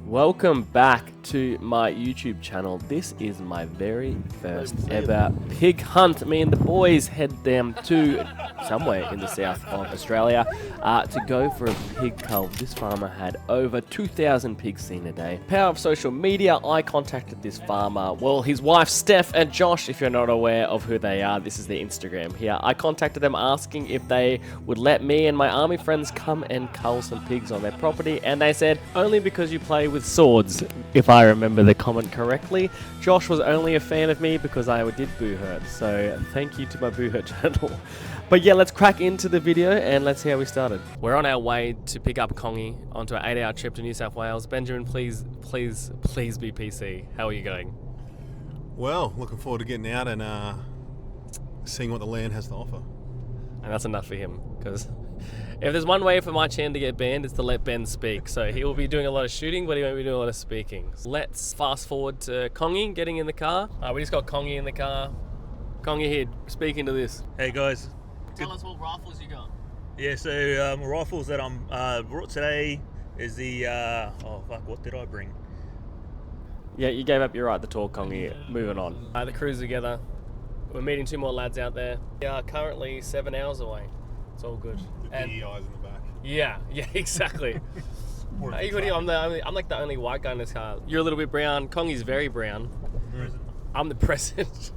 Welcome back to my YouTube channel. This is my very first ever pig hunt. Me and the boys head down to somewhere in the south of Australia to go for a pig cull. This farmer had over 2,000 pigs seen a day. Power of social media, I contacted this farmer. Well, his wife Steph and Josh, if you're not aware of who they are, this is their Instagram here. I contacted them asking if they would let me and my army friends come and cull some pigs on their property, and they said, only because you play with swords, if I remember the comment correctly. Josh was only a fan of me because I did boo hurt, so thank you to my boo hurt channel. But yeah, let's crack into the video and let's see how we started. We're on our way to pick up Kongi onto an 8-hour trip to New South Wales. Benjamin, please be PC. How are you going? Well, looking forward to getting out and seeing what the land has to offer. And that's enough for him, because if there's one way for my channel to get banned, it's to let Ben speak. So he will be doing a lot of shooting, but he won't be doing a lot of speaking. Let's fast forward to Kongi getting in the car. We just got Kongi in the car. Kongi here, speaking to this. Hey guys. Tell us what rifles you got. Yeah, so rifles that I'm brought today is the, what did I bring? Yeah, you gave up your right to talk, Kongi. Moving on. The crew's together. We're meeting 2 more lads out there. We are currently 7 hours away. It's all good. The PE eyes in the back. Yeah, exactly. I'm like the only white guy in this car. You're a little bit brown. Kongi's very brown. I'm the president.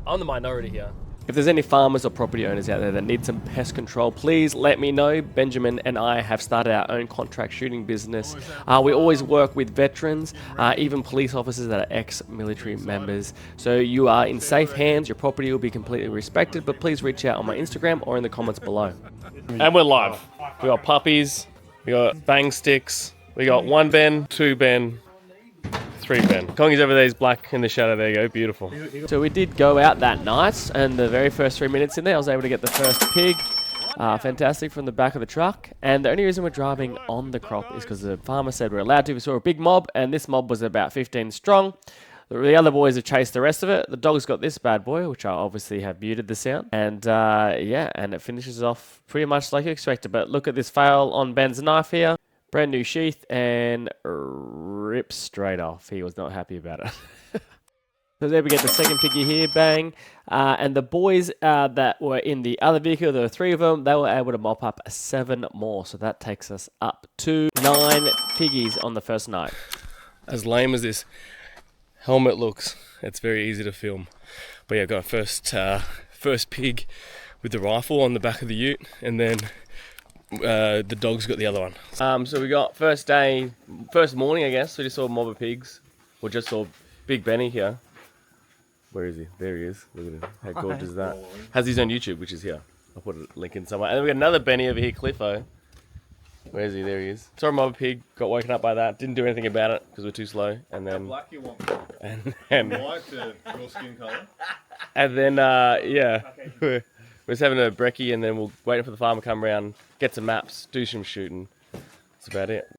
I'm the minority here. If there's any farmers or property owners out there that need some pest control, please let me know. Benjamin and I have started our own contract shooting business. We always work with veterans, even police officers that are ex-military members. So you are in safe hands. Your property will be completely respected, but please reach out on my Instagram or in the comments below. And we're live. We got puppies, we got bang sticks, we got 1 Ben, 2 Ben, 3 Ben. Kongi's over there, he's black in the shadow, there you go, beautiful. So we did go out that night, and the very first 3 minutes in there, I was able to get the first pig. Fantastic, from the back of the truck. And the only reason we're driving on the crop is because the farmer said we're allowed to. We saw a big mob, and this mob was about 15 strong. The other boys have chased the rest of it. The dog's got this bad boy, which I obviously have muted the sound. And yeah, and it finishes off pretty much like you expected. But look at this fail on Ben's knife here. Brand new sheath and rips straight off. He was not happy about it. So there we get the second piggy here, bang. And the boys that were in the other vehicle, there were 3 of them, they were able to mop up 7 more. So that takes us up to 9 piggies on the first night. As lame as this helmet looks, it's very easy to film. But yeah, I've got first pig with the rifle on the back of the ute, and then the dog's got the other one. So we got first morning, I guess. We just saw a mob of pigs. We just saw Big Benny here. Where is he? There he is. Look at him. How gorgeous is that? Has his own YouTube, which is here. I'll put a link in somewhere. And then we got another Benny over here, Cliffo. Where is he? There he is. Saw a mob of pig. Got woken up by that. Didn't do anything about it because we're too slow. And then. How black you want? And White to your skin colour. And then yeah. We're just having a brekkie, and then we'll wait for the farmer to come around, get some maps, do some shooting. That's about it.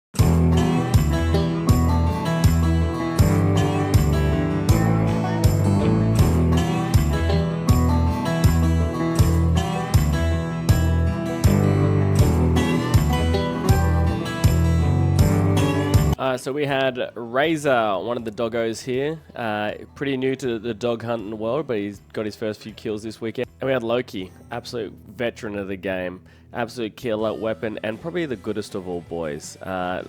So we had Razor, one of the doggos here, pretty new to the dog hunting world, but he's got his first few kills this weekend. And we had Loki, absolute veteran of the game, absolute killer weapon, and probably the goodest of all boys.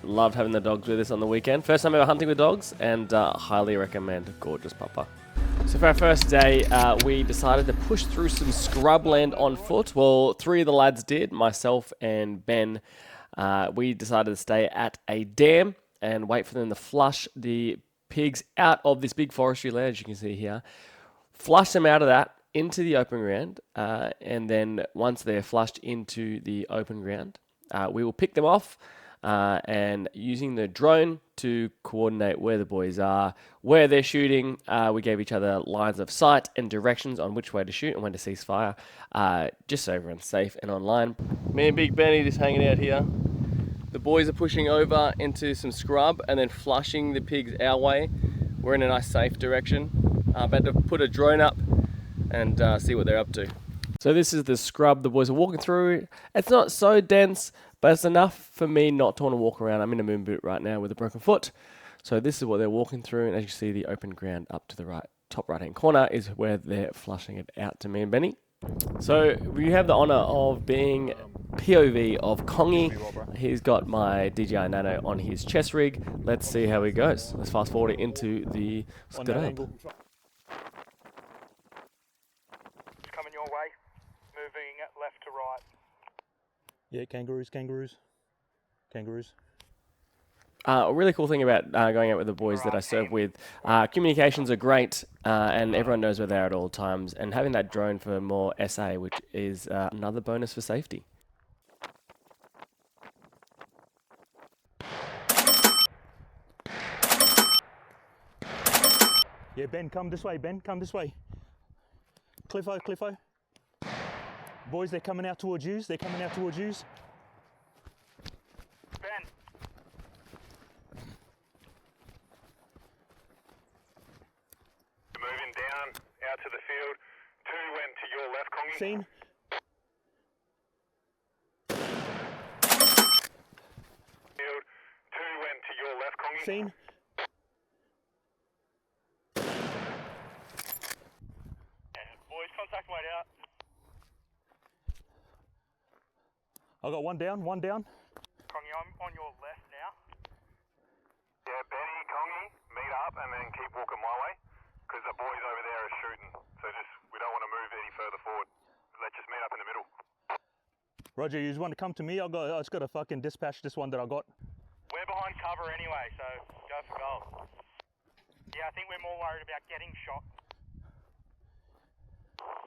Loved having the dogs with us on the weekend. First time ever hunting with dogs, and highly recommend. Gorgeous pupper. So for our first day, we decided to push through some scrubland on foot. Well, 3 of the lads did, myself and Ben. We decided to stay at a dam and wait for them to flush the pigs out of this big forestry land, as you can see here. Flush them out of that into the open ground, and then once they're flushed into the open ground, we will pick them off, and using the drone to coordinate where the boys are, where they're shooting. We gave each other lines of sight and directions on which way to shoot and when to cease fire, just so everyone's safe and online. Me and Big Benny just hanging out here. The boys are pushing over into some scrub and then flushing the pigs our way. We're in a nice safe direction. About to put a drone up and see what they're up to. So this is the scrub the boys are walking through. It's not so dense, but it's enough for me not to want to walk around. I'm in a moon boot right now with a broken foot. So this is what they're walking through, and as you see, the open ground up to the right, top right-hand corner is where they're flushing it out to me and Benny. So we have the honour of being POV of Kongi. He's got my DJI Nano on his chest rig. Let's see how he goes. Let's fast forward it into the scud up. It's coming your way, moving left to right. Yeah, kangaroos. A really cool thing about going out with the boys that I serve with, communications are great and everyone knows where they are at all times, and having that drone for more SA, which is another bonus for safety. Yeah, Ben, come this way, Cliffo. Boys, they're coming out towards you. Ben. Moving down out to the field. 2 went to your left, Kongi. Seen? Field. 2 went to your left, Kongi. Seen? Boys, contact weight out. I got one down. Kongi, I'm on your left now. Yeah, Benny, Kongi, meet up and then keep walking my way, because the boys over there are shooting. So we don't want to move any further forward. Let's just meet up in the middle. Roger, you just want to come to me? I just got to fucking dispatch this one that I got. We're behind cover anyway, so go for goal. Yeah, I think we're more worried about getting shot.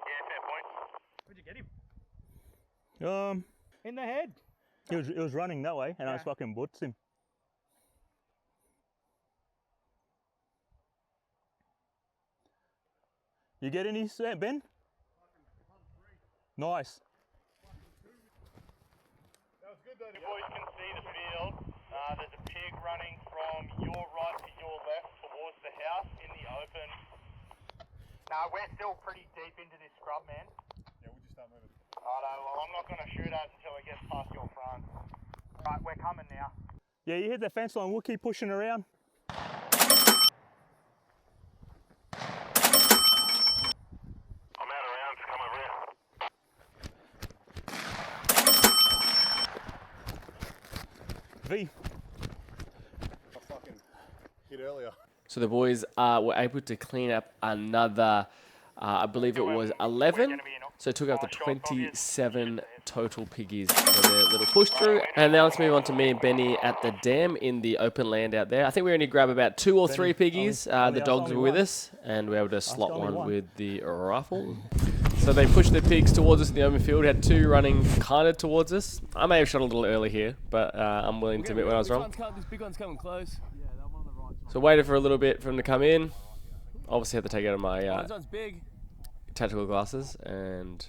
Yeah, fair point. Where'd you get him? In the head. He was running that way, and I just fucking butts him. You get any, Ben? Nice. That was good though. You boys can see the field. There's a pig running from your right to your left towards the house in the open. No, we're still pretty deep into this scrub, man. Yeah, we'll just start moving. Righto, well, I'm not going to shoot at it until it gets past your front. Right, we're coming now. Yeah, you hit the fence line. We'll keep pushing around. I'm out of rounds. Come over here. V. I fucking hit earlier. So the boys were able to clean up another, I believe it was 11. So it took up to 27 total piggies for their little push through. And now let's move on to me and Benny at the dam in the open land out there. I think we only grabbed about 2 or 3 piggies. The dogs were with us and we were able to slot one with the rifle. So they pushed their pigs towards us in the open field. Had 2 running kind of towards us. I may have shot a little early here, but I'm willing to admit when I was wrong. This big one's coming close. So waited for a little bit for him to come in. Obviously had to take out of my This one's big. tactical glasses, and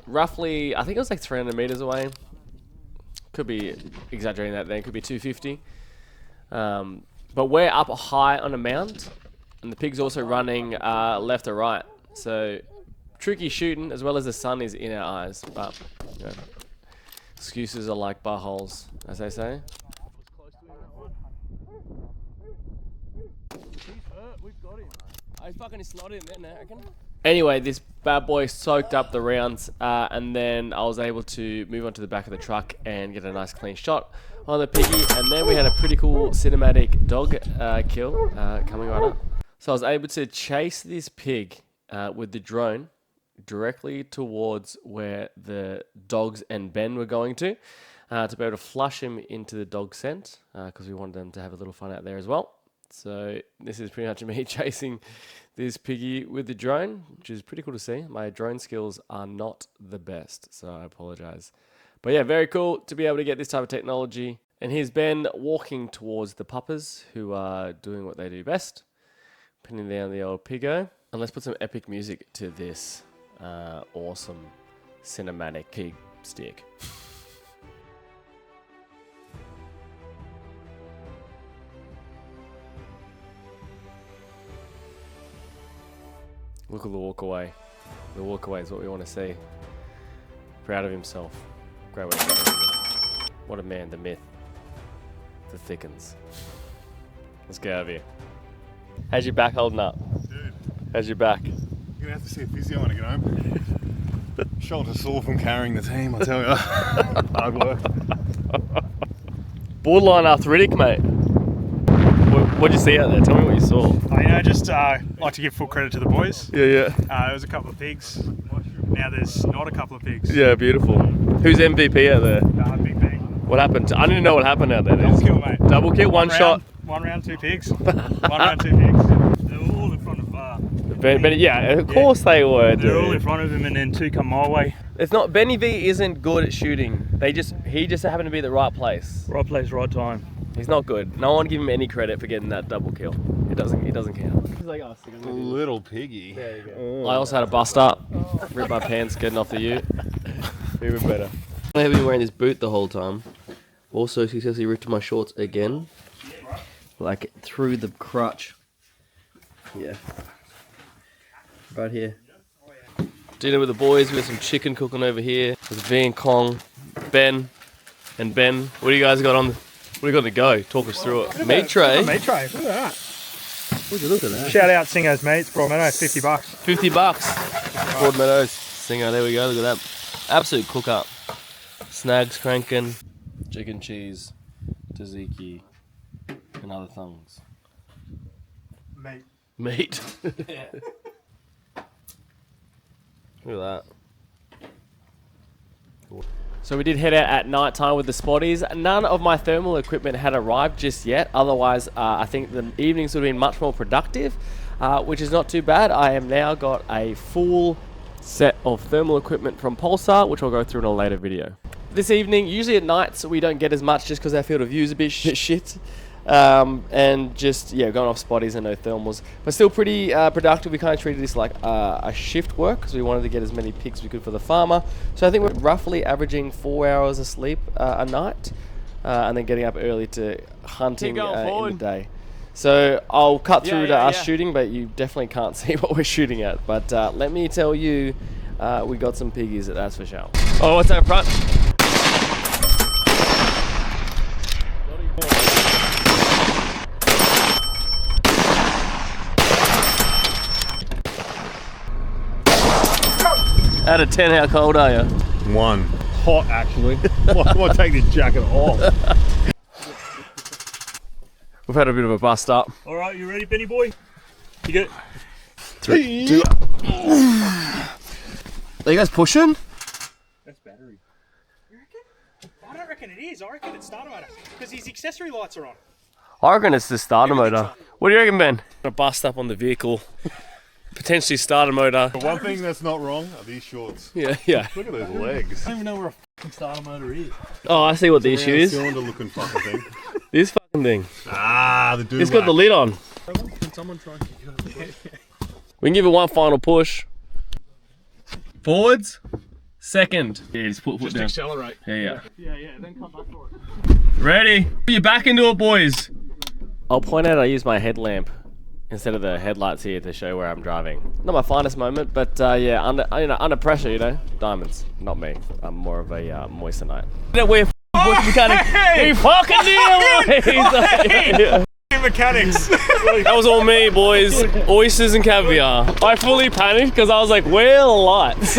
roughly, I think it was like 300 meters away. Could be exaggerating that then, could be 250. But we're up high on a mount, and the pig's also running left or right. So tricky shooting, as well as the sun is in our eyes. But you know, excuses are like bar holes, as they say. I fucking slotted him in there, I reckon. Anyway, this bad boy soaked up the rounds, and then I was able to move on to the back of the truck and get a nice clean shot on the piggy, and then we had a pretty cool cinematic dog kill coming right up. So I was able to chase this pig with the drone directly towards where the dogs and Ben were going to be able to flush him into the dog scent, because we wanted them to have a little fun out there as well. So this is pretty much me chasing this piggy with the drone, which is pretty cool to see. My drone skills are not the best, so I apologize. But yeah, very cool to be able to get this type of technology. And here's Ben walking towards the puppers who are doing what they do best, pinning down the old piggo. And let's put some epic music to this awesome cinematic pig stick. Look at the walk away. The walk away is what we want to see. Proud of himself. Great way to go. What a man, the myth. The thickens. Let's get out of here. How's your back holding up? Dude, How's your back? you're gonna have to see a physio when I get home. Shoulder sore from carrying the team, I tell you. Hard work. Borderline arthritic, mate. What'd you see out there? Tell me what you saw. Just like to give full credit to the boys. Yeah. There was a couple of pigs. Now there's not a couple of pigs. Yeah, beautiful. Who's MVP out there? Big bang. What happened? I didn't know what happened out there. Double kill, mate. Double kill, one shot. 1 round, 2 pigs. 1 round, 2 pigs. They're all in front of Yeah, of course they were. They're all in Dude. front of him, and then 2 come my way. It's not Benny V isn't good at shooting. He just happened to be at the right place. Right place, right time. He's not good. No one give him any credit for getting that double kill. He doesn't count. He's like, oh, sick of it. Little piggy. There you go. I also had a bust up. Ripped my pants getting off the ute. Even better. I have been wearing this boot the whole time. Also successfully ripped my shorts again. Like through the crutch. Yeah. Right here. Dinner with the boys. We got some chicken cooking over here. There's V and Kong, Ben, and Ben. What do you guys got on? What do you got to go? Talk us through it. Meat tray. Meat tray. Look at that. Would you look at that? Shout out Singo's Meats, Broadmeadow, $50. $50. Broadmeadows. Singo, there we go. Look at that. Absolute cook up. Snags cranking. Chicken cheese. Tzatziki. And other things. Meat. Look at that. So we did head out at night time with the spotties. None of my thermal equipment had arrived just yet. Otherwise, I think the evenings would have been much more productive, which is not too bad. I have now got a full set of thermal equipment from Pulsar, which I'll go through in a later video. This evening, usually at nights, we don't get as much just because our field of view is a bit shit. And just, yeah, going off spotties and no thermals. But still pretty productive. We kind of treated this like a shift work because we wanted to get as many pigs as we could for the farmer. So I think we're roughly averaging 4 hours of sleep a night and then getting up early to hunting in the day. So I'll cut through to us shooting, but you definitely can't see what we're shooting at. But let me tell you, we got some piggies, that's for sure. Oh, what's that in front? Out of 10, how cold are you? 1. Hot, actually. I might take this jacket off. We've had a bit of a bust up. All right, you ready, Benny boy? You good? 3, 2. Are you guys pushing? That's battery. You reckon? I don't reckon it is. I reckon it's starter motor because his accessory lights are on. I reckon it's the starter motor. What do you reckon, Ben? A bust up on the vehicle. Potentially starter motor. The one thing that's not wrong are these shorts. Yeah. Look at those legs. I don't even know where a fucking starter motor is. Oh, I see what the issue is. Cylinder looking fucking thing. This fucking thing. The dude. It's got the lid on. Can someone try and get it? We can give it one final push. Forwards. Second. Yeah, just put foot down. Accelerate. Yeah. Yeah, then come back for it. Ready? Put your back into it, boys. I'll point out I use my headlamp instead of the headlights here to show where I'm driving. Not my finest moment, but yeah, under pressure, diamonds. Not me. I'm more of a moissanite. We're mechanic. We fucking did it, Mechanics. That was all me, boys. Oysters and caviar. I fully panicked because I was like, where are the lights?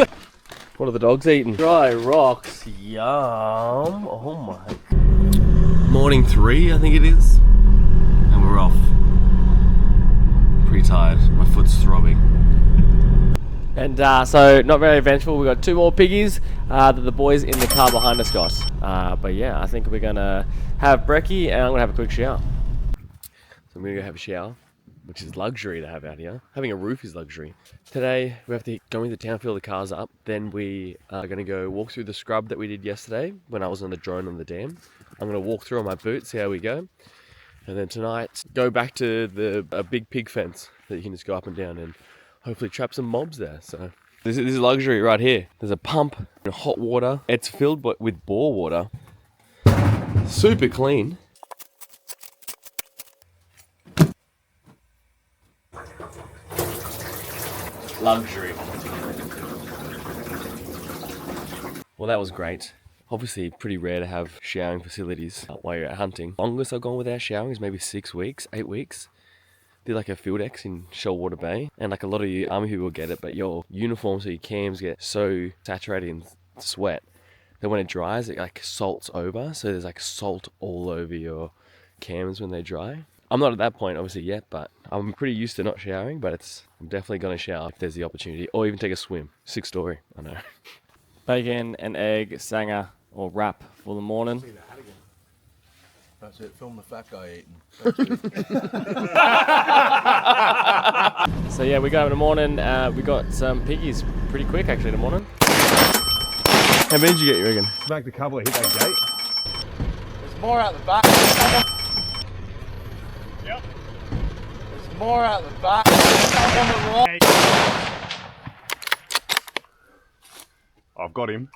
What are the dogs eating? Dry rocks. Yum. Oh my. Morning 3, I think it is. And we're off. Pretty tired. My foot's throbbing. And so, not very eventful. We've got 2 more piggies that the boys in the car behind us got. But yeah, I think we're going to have brekkie and I'm going to have a quick shower. So I'm going to go have a shower, which is luxury to have out here. Having a roof is luxury. Today, we have to go into town, fill the cars up. Then we are going to go walk through the scrub that we did yesterday when I was on the drone on the dam. I'm going to walk through on my boots, see how we go. And then tonight, go back to a big pig fence that you can just go up and down and hopefully trap some mobs there. So this is luxury right here. There's a pump and hot water. It's filled with bore water. Super clean. luxury. Well, that was great. Obviously, pretty rare to have showering facilities while you're out hunting. Longest I've gone without showering is maybe 6 weeks, 8 weeks. Did like a field X in Shoalwater Bay, and like a lot of you army people get it, but your uniforms or your cams get so saturated in sweat that when it dries, it like salts over. So there's like salt all over your cams when they dry. I'm not at that point obviously yet, but I'm pretty used to not showering, but I'm definitely going to shower if there's the opportunity, or even take a swim. Sick story, I know. Bacon and egg sanger or wrap for the morning. That's it, film the fat guy eating. So yeah, we got up in the morning. We got some piggies pretty quick actually in the morning. How many did you get, you reckon? Smacked a couple, hit that gate. There's more out the back. Yep. There's more out the back. I've got him.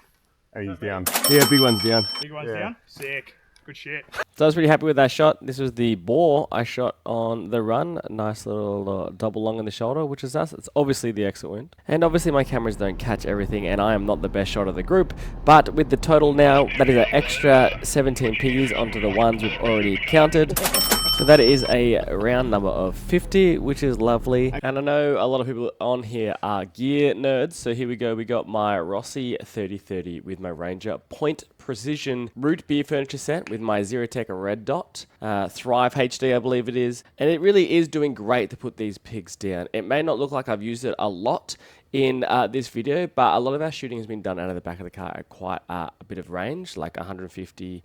And he's down. Yeah, big one's down. Big one's down. Sick. Good shit. So I was pretty happy with that shot. This was the boar I shot on the run. A nice little double lung in the shoulder, which is us. It's obviously the exit wound. And obviously my cameras don't catch everything, and I am not the best shot of the group. But with the total now, that is an extra 17 piggies onto the ones we've already counted. So that is a round number of 50, which is lovely. And I know a lot of people on here are gear nerds. So here we go. We got my Rossi 3030 with my Ranger Point Precision root beer furniture set with my Zerotech red dot, Thrive HD I believe it is, and it really is doing great to put these pigs down. It may not look like I've used it a lot in this video, but a lot of our shooting has been done out of the back of the car at quite a bit of range, like 150,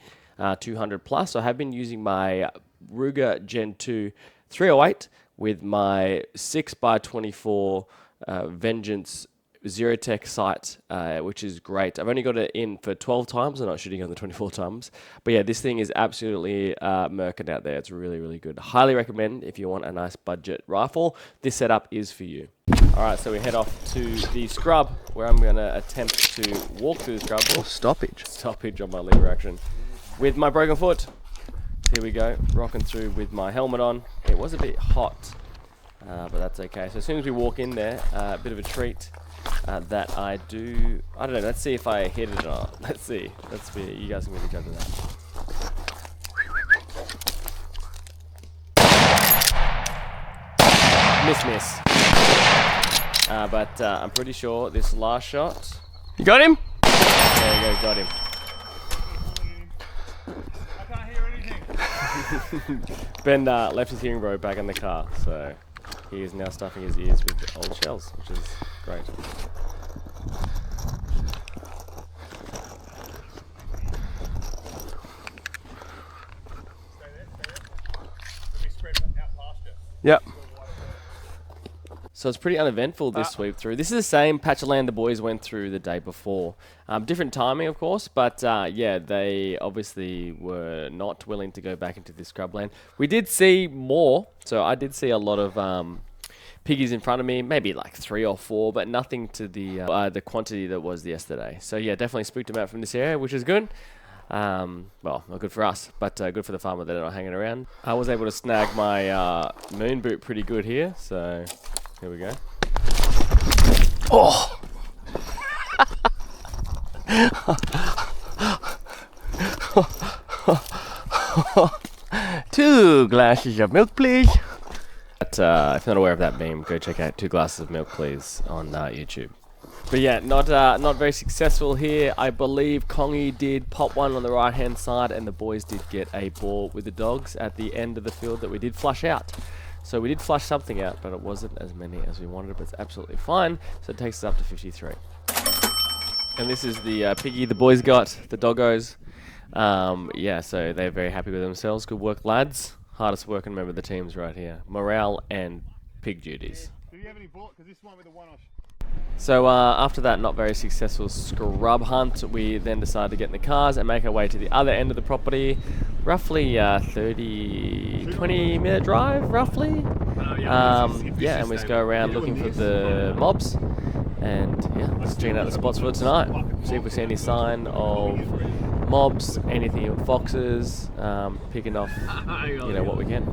200 plus. So I have been using my Ruger Gen 2 308 with my 6x24 Vengeance Zerotech sight, which is great. I've only got it in for 12 times. I'm not shooting on the 24 times. But yeah, this thing is absolutely merkin out there. It's really, really good. Highly recommend if you want a nice budget rifle. This setup is for you. All right, so we head off to the scrub, where I'm going to attempt to walk through the scrub. Oh, stoppage. Stoppage on my lever action. With my broken foot. Here we go, rocking through with my helmet on. It was a bit hot, but that's okay. So as soon as we walk in there, a bit of a treat. That I do. I don't know. Let's see if I hit it or not. Let's see. Let's be. You guys can really judge that. Miss. But I'm pretty sure this last shot. You got him? There you go. Got him. I can't hear anything. Ben left his hearing probe back in the car, so he is now stuffing his ears with old shells, which is great. Yep. So it's pretty uneventful this sweep through. This is the same patch of land the boys went through the day before. Different timing, of course, but yeah, they obviously were not willing to go back into this scrubland. We did see more, so I did see a lot of piggies in front of me, maybe like 3 or 4, but nothing to the quantity that was yesterday. So yeah, definitely spooked them out from this area, which is good. Well, not good for us, but good for the farmer that they're not hanging around. I was able to snag my moon boot pretty good here, so here we go. Oh! 2 glasses of milk, please. But, if you're not aware of that meme, go check out 2 glasses of milk, please, on YouTube. But yeah, not very successful here. I believe Kongi did pop one on the right hand side, and the boys did get a ball with the dogs at the end of the field that we did flush out. So we did flush something out, but it wasn't as many as we wanted, but it's absolutely fine. So it takes us up to 53. And this is the piggy the boys got, the doggos. Yeah, so they're very happy with themselves. Good work, lads. Hardest working member of the team's right here. Morale and pig duties. Do you have any bullet? Because this one with the one off. So after that not very successful scrub hunt, we then decided to get in the cars and make our way to the other end of the property. Roughly 20-minute drive, roughly. Yeah, and we just go around looking for the mobs. And yeah, let's check out the spots for tonight. See if we see any sign of mobs, anything of foxes, picking off, you know, what we can.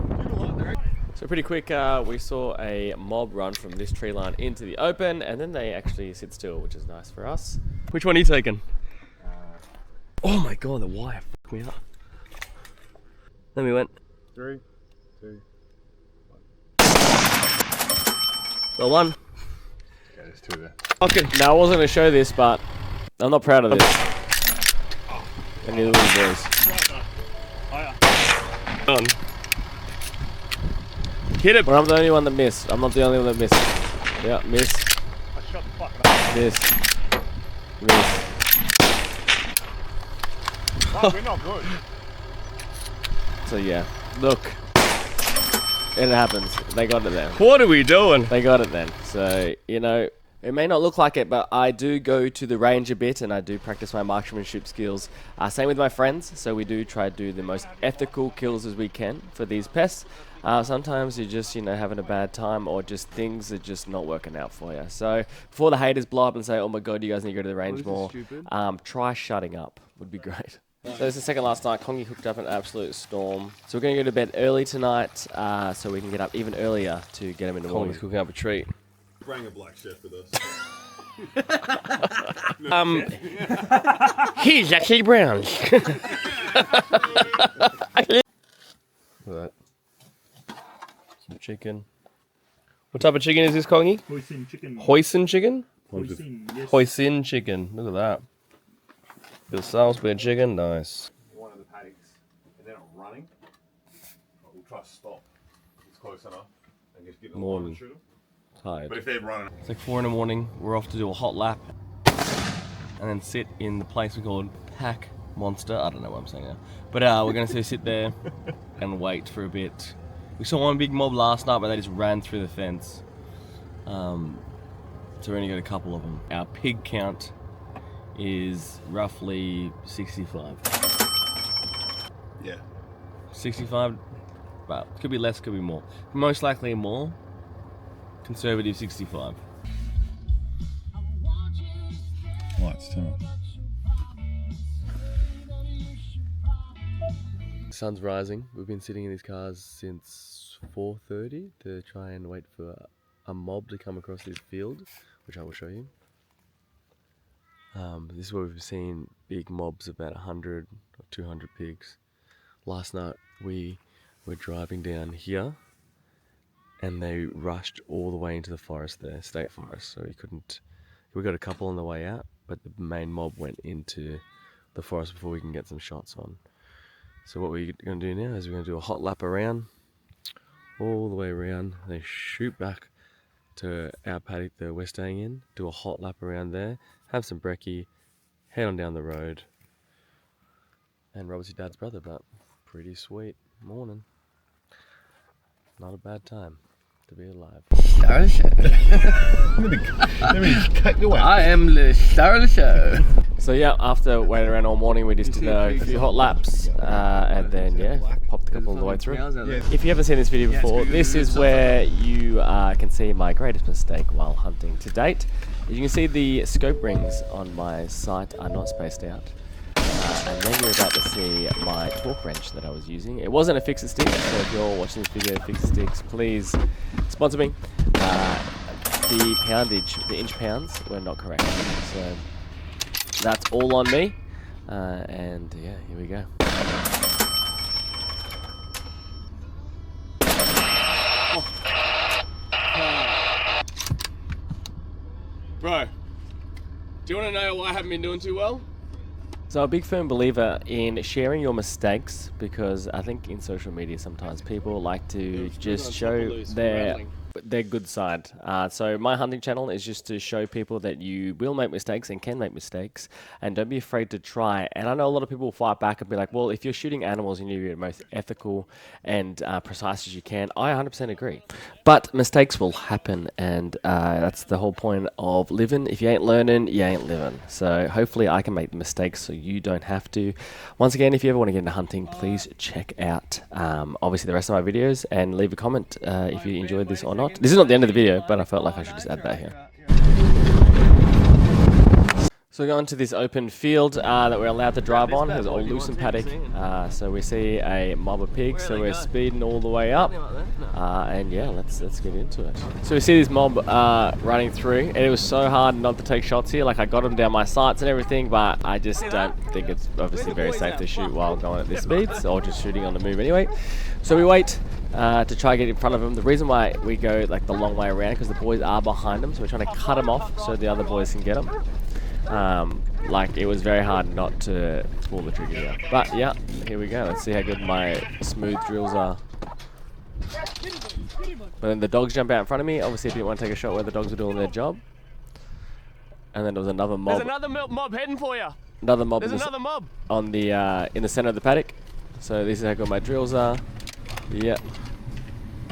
So pretty quick, we saw a mob run from this tree line into the open, and then they actually sit still, which is nice for us. Which one are you taking? Oh my god, the wire fucked me up. Then we went 3, 2. the one. Yeah, there's 2 there. Okay. Now I wasn't gonna show this, but I'm not proud of this. And neither of the boys. On. Hit it! But I'm the only one that missed. I'm not the only one that missed. Yeah, miss. I shot the fucking up. Miss. Miss. Oh, we're not good. So yeah, look. It happens. They got it then. What are we doing? They got it then. So, you know, it may not look like it, but I do go to the range a bit and I do practice my marksmanship skills. Same with my friends. So we do try to do the most ethical kills as we can for these pests. Sometimes you're just, you know, having a bad time or just things are just not working out for you. So before the haters blow up and say, oh my god, you guys need to go to the range more, try shutting up. Would be great. So this is the second last night. Kongi hooked up an absolute storm. So we're going to go to bed early tonight so we can get up even earlier to get him in the morning. Kongi's cooking up a treat. Bring a black chef with us. He's actually brown. Look at that. Some chicken. What type of chicken is this, Kongi? Hoisin chicken. Hoisin chicken? Hoisin, yes. Hoisin chicken. Look at that. Bit of sauce, bit of chicken. Nice. One of the paddocks, and they're not running. We'll try to stop. It's close enough. And just get the line and shoot them. Tired. But if they're running, It's like 4 in the morning. We're off to do a hot lap. And then sit in the place we call Pack Monster. I don't know what I'm saying now. But we're going to sit there and wait for a bit. We saw one big mob last night, but they just ran through the fence. So we only got a couple of them. Our pig count is roughly 65. yeah. 65, well, could be less, could be more. Most likely more. Conservative 65. Lights turn on. Sun's rising. We've been sitting in these cars since 4:30 to try and wait for a mob to come across this field, which I will show you. This is where we've seen big mobs, about 100 or 200 pigs. Last night we were driving down here and they rushed all the way into the forest there, state forest, so we got a couple on the way out, but the main mob went into the forest before we can get some shots on. So what we're going to do now is we're going to do a hot lap around, all the way around, then shoot back to our paddock that we're staying in, do a hot lap around there, have some brekkie, head on down the road. And Robert's your dad's brother, but pretty sweet morning. Not a bad time to be alive. Star of the show. Let me cut your way. I am the star of the show. So yeah, after waiting around all morning, we just did a few hot laps, and then yeah, popped a couple on the way through. If you haven't seen this video before, this is where you can see my greatest mistake while hunting to date. As you can see, the scope rings on my sight are not spaced out. And then you're about to see my torque wrench that I was using. It wasn't a fix-it stick, so if you're watching this video, fix-it sticks, please sponsor me. The poundage, the inch pounds, were not correct. So that's all on me. And yeah, here we go. Bro, do you want to know why I haven't been doing too well? So a big firm believer in sharing your mistakes, because I think in social media sometimes people like to just show their good side. So my hunting channel is just to show people that you will make mistakes and can make mistakes, and don't be afraid to try. And I know a lot of people will fight back and be like, well, if you're shooting animals, you need to be the most ethical and precise as you can. I 100% agree. But mistakes will happen, and that's the whole point of living. If you ain't learning, you ain't living. So hopefully I can make the mistakes so you don't have to. Once again, if you ever want to get into hunting, please check out obviously the rest of my videos and leave a comment if you enjoyed this or not. This is not the end of the video, but I felt like I should just add that here. So we go into this open field that we're allowed to drive on. It's all loose and paddock. So we see a mob of pigs. So we're speeding all the way up. And yeah, let's get into it. So we see this mob running through, and it was so hard not to take shots here. Like I got them down my sights and everything, but I just don't think it's obviously very safe to shoot while going at this speed, or just shooting on the move anyway. So we wait to try to get in front of them. The reason why we go like the long way around because the boys are behind them, so we're trying to cut them off so the other boys can get them. Like it was very hard not to pull the trigger here. But yeah, here we go. Let's see how good my smooth drills are. But then the dogs jump out in front of me. Obviously I didn't want to take a shot where the dogs were doing their job. And then there was another mob. There's another mob heading for you. Another mob. There's another mob. On the in the center of the paddock. So this is how good my drills are. Yeah.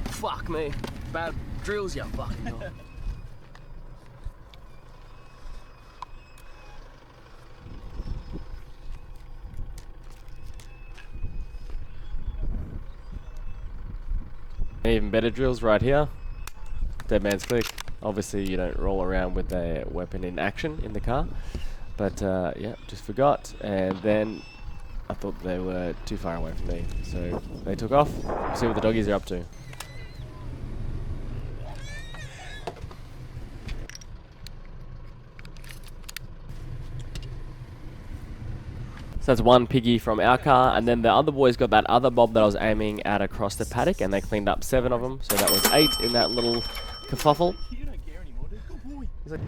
Fuck me. Bad drills, you fucking hell. Even better drills right here. Dead man's click. Obviously you don't roll around with a weapon in action in the car. But yeah, just forgot. And then I thought they were too far away from me. So they took off. See what the doggies are up to. So that's one piggy from our car, and then the other boys got that other mob that I was aiming at across the paddock, and they cleaned up 7 of them, so that was 8 in that little kerfuffle.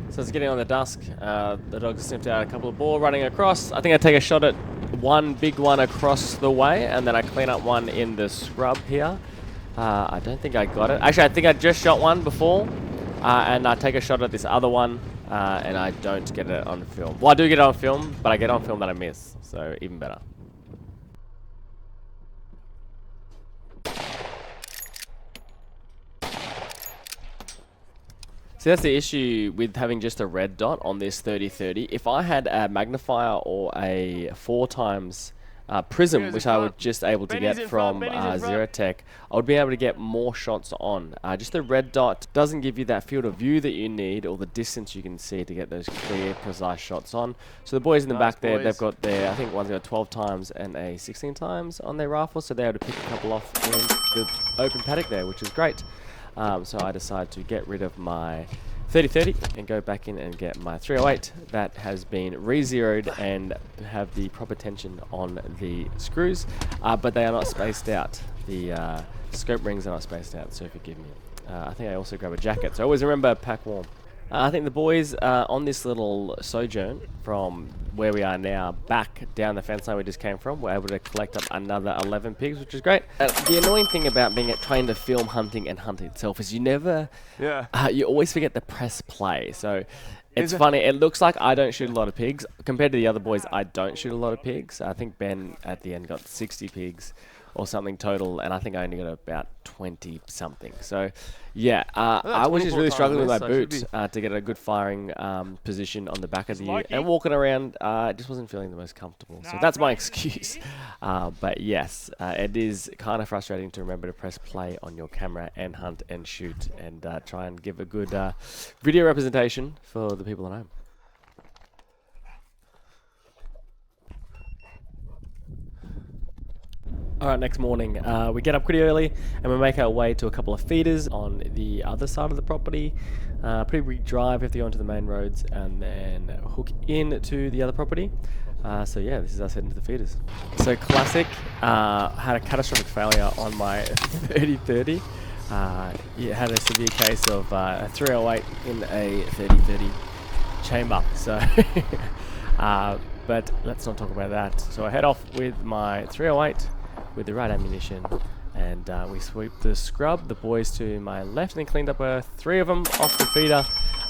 So it's getting on the dusk. The dogs sniffed out a couple of boar running across. I think I take a shot at one big one across the way, and then I clean up one in the scrub here. I don't think I got it. Actually, I think I just shot one before, and I take a shot at this other one, and I don't get it on film. Well, I do get it on film, but I get it on film that I miss. So even better. See, that's the issue with having just a red dot on this 30-30. If I had a magnifier or a 4x prism, which I was just able to get from Zero Tech, I would be able to get more shots on. Just the red dot doesn't give you that field of view that you need, or the distance you can see to get those clear, precise shots on. So the boys in the back there, they've got their, I think one's got 12x and a 16x on their rifle, so they're able to pick a couple off in the open paddock there, which is great. So I decided to get rid of my 30-30 and go back in and get my 308 that has been re-zeroed and have the proper tension on the screws, but they are not spaced out. The scope rings are not spaced out, so forgive me. I think I also grab a jacket, so always remember pack warm. I think the boys on this little sojourn from where we are now back down the fence line we just came from were able to collect up another 11 pigs, which is great. The annoying thing about being trained to film hunting and hunting itself is you never, you always forget to press play. So it's funny, it looks like I don't shoot a lot of pigs. Compared to the other boys, I don't shoot a lot of pigs. I think Ben at the end got 60 pigs or something total, and I think I only got about 20 something. So yeah, I was just really struggling with my boots to get a good firing position on the back of the ute, and walking around just wasn't feeling the most comfortable. So that's my excuse. But yes, it is kind of frustrating to remember to press play on your camera and hunt and shoot and try and give a good video representation for the people at home. Alright, next morning, we get up pretty early and we make our way to a couple of feeders on the other side of the property. Pretty big drive, we have to go onto the main roads and then hook into the other property. So yeah, this is us heading to the feeders. So classic, had a catastrophic failure on my 30-30. It had a severe case of a 308 in a 30-30 chamber. So, but let's not talk about that. So I head off with my 308 with the right ammunition, and we sweep the scrub, the boys to my left, and then cleaned up 3 of them off the feeder,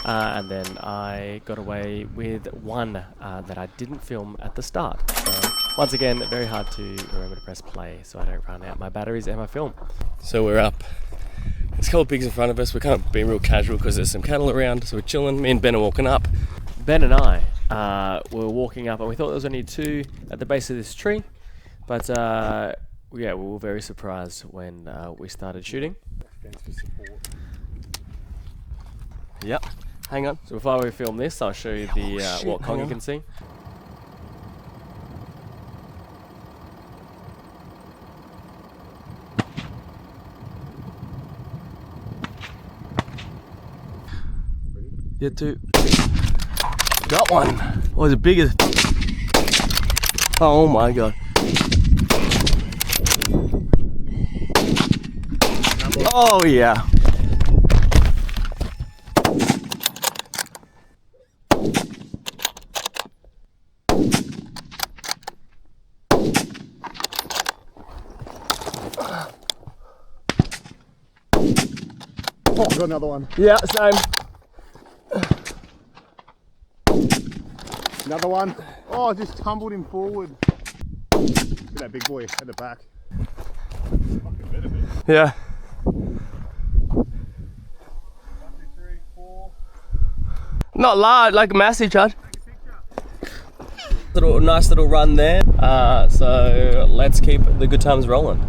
and then I got away with 1 that I didn't film at the start. So once again, very hard to remember to press play so I don't run out my batteries and my film. So we're up. There's a couple of pigs in front of us. We're kind of being real casual because there's some cattle around, so we're chilling. Me and Ben are walking up. Ben and I were walking up, and we thought there was only 2 at the base of this tree, but yeah, we were very surprised when we started shooting. Yep. Hang on. So before we film this, I'll show you the what Congy can see. Get two. Got one. Was it big as? Oh my god. Oh yeah. Oh, got another one. Yeah, same. Another one. Oh, just tumbled him forward. Look at that big boy at the back. Yeah. 1, 2, 3, 4. Not large, like a massive judge. Nice little run there. So let's keep the good times rolling.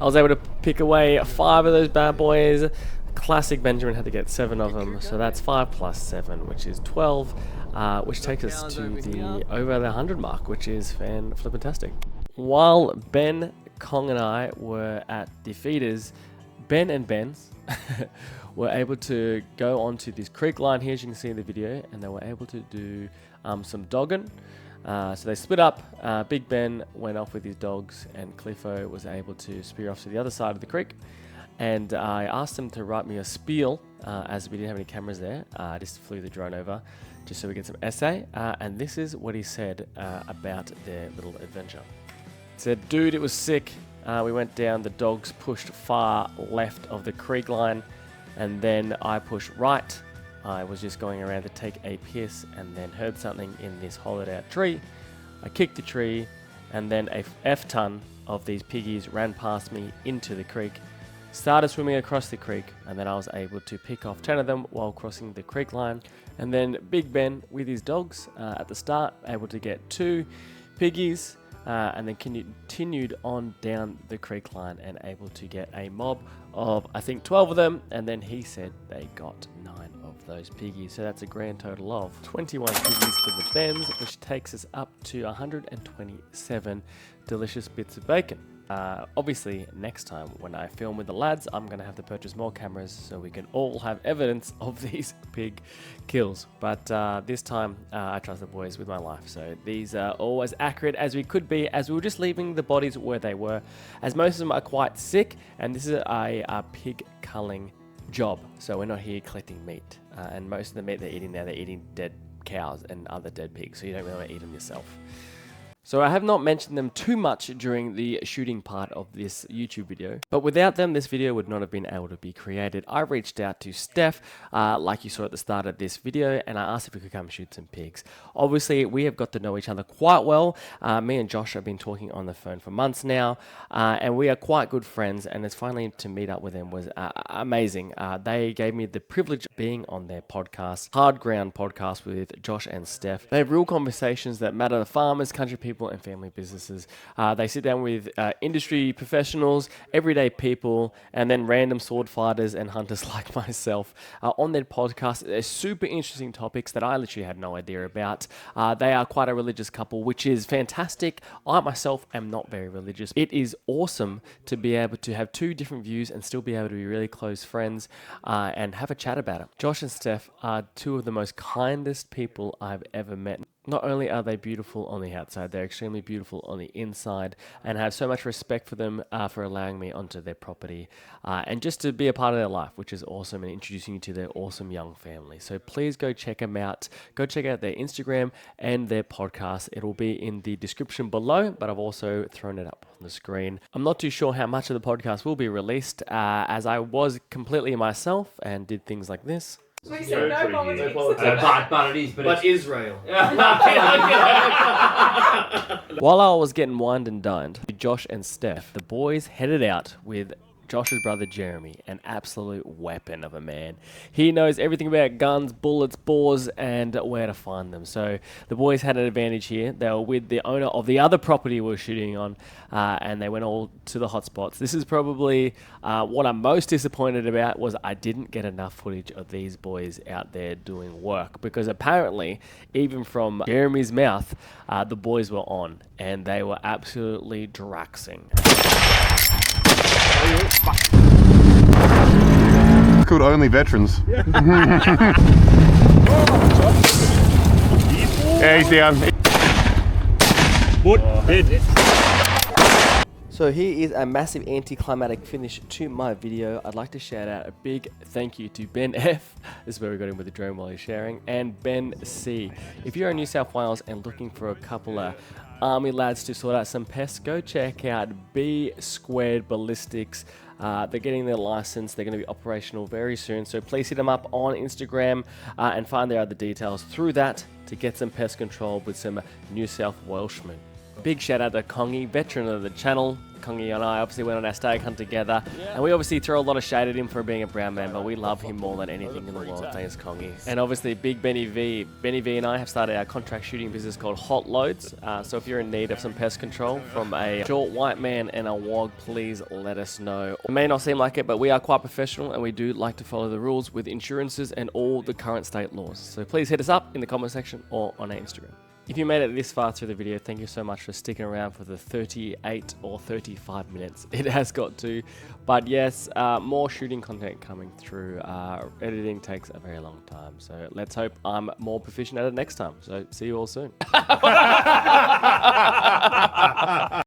I was able to pick away 5 of those bad boys. Classic Benjamin had to get 7 of them, so that's 5 plus 7, which is 12, which takes us to the over the 100 mark, which is fan-flippantastic. While Ben, Kong and I were at the feeders, Ben and Ben's were able to go onto this creek line here, as you can see in the video, and they were able to do some dogging. So they split up. Big Ben went off with his dogs, and Cliffo was able to spear off to the other side of the creek. And I asked them to write me a spiel, as we didn't have any cameras there. I just flew the drone over, just so we get some essay. And this is what he said about their little adventure. He said, "Dude, it was sick. We went down, the dogs pushed far left of the creek line, and then I pushed right. I was just going around to take a piss and then heard something in this hollowed out tree. I kicked the tree, and then a F-ton of these piggies ran past me into the creek, started swimming across the creek, and then I was able to pick off 10 of them while crossing the creek line. And then Big Ben with his dogs at the start, able to get 2 piggies, and then continued on down the creek line and able to get a mob of, I think, 12 of them. And then he said they got 9 of those piggies. So that's a grand total of 21 piggies for the Bens, which takes us up to 127 delicious bits of bacon. Obviously, next time when I film with the lads, I'm going to have to purchase more cameras so we can all have evidence of these pig kills. But this time, I trust the boys with my life. So these are all as accurate as we could be, as we were just leaving the bodies where they were, as most of them are quite sick, and this is a pig culling job. So we're not here collecting meat. And most of the meat they're eating now, they're eating dead cows and other dead pigs, so you don't really want to eat them yourself. So I have not mentioned them too much during the shooting part of this YouTube video, but without them, this video would not have been able to be created. I reached out to Steph, like you saw at the start of this video, and I asked if we could come shoot some pigs. Obviously, we have got to know each other quite well. Me and Josh have been talking on the phone for months now, and we are quite good friends, and it's finally to meet up with them was amazing. They gave me the privilege of being on their podcast, Hard Ground Podcast with Josh and Steph. They have real conversations that matter to farmers, country people, and family businesses. They sit down with industry professionals, everyday people, and then random sword fighters and hunters like myself on their podcast. They're super interesting topics that I literally had no idea about. They are quite a religious couple, which is fantastic. I myself am not very religious. It is awesome to be able to have 2 different views and still be able to be really close friends and have a chat about it. Josh and Steph are 2 of the most kindest people I've ever met. Not only are they beautiful on the outside, they're extremely beautiful on the inside, and I have so much respect for them for allowing me onto their property and just to be a part of their life, which is awesome, and introducing you to their awesome young family. So please go check them out. Go check out their Instagram and their podcast. It'll be in the description below, but I've also thrown it up on the screen. I'm not too sure how much of the podcast will be released, as I was completely myself and did things like this. We said no politics. But it is. But Israel. While I was getting wined and dined, Josh and Steph, the boys headed out with Josh's brother Jeremy, an absolute weapon of a man. He knows everything about guns, bullets, bores, and where to find them. So the boys had an advantage here. They were with the owner of the other property we were shooting on, and they went all to the hotspots. This is probably what I'm most disappointed about was I didn't get enough footage of these boys out there doing work, because apparently, even from Jeremy's mouth, the boys were on, and they were absolutely draxing. Called only veterans. Yeah, he's down. So here is a massive anticlimactic finish to my video. I'd like to shout out a big thank you to Ben F. This is where we got him with the drone while he's sharing, and Ben C. If you're in New South Wales and looking for a couple of army lads to sort out some pests, go check out B Squared Ballistics. They're getting their license. They're going to be operational very soon. So please hit them up on Instagram and find their other details through that to get some pest control with some New South Welshmen. Big shout out to Kongi, veteran of the channel. Kongi and I obviously went on our stag hunt together, and we obviously throw a lot of shade at him for being a brown man, but we love him more than anything in the world. Thanks, Kongi. And obviously, big Benny V. Benny V and I have started our contract shooting business called Hot Loads. So if you're in need of some pest control from a short white man and a wog, please let us know. It may not seem like it, but we are quite professional, and we do like to follow the rules with insurances and all the current state laws. So please hit us up in the comment section or on our Instagram. If you made it this far through the video, thank you so much for sticking around for the 38 or 35 minutes it has got to. But yes, more shooting content coming through. Editing takes a very long time, so let's hope I'm more proficient at it next time. So see you all soon.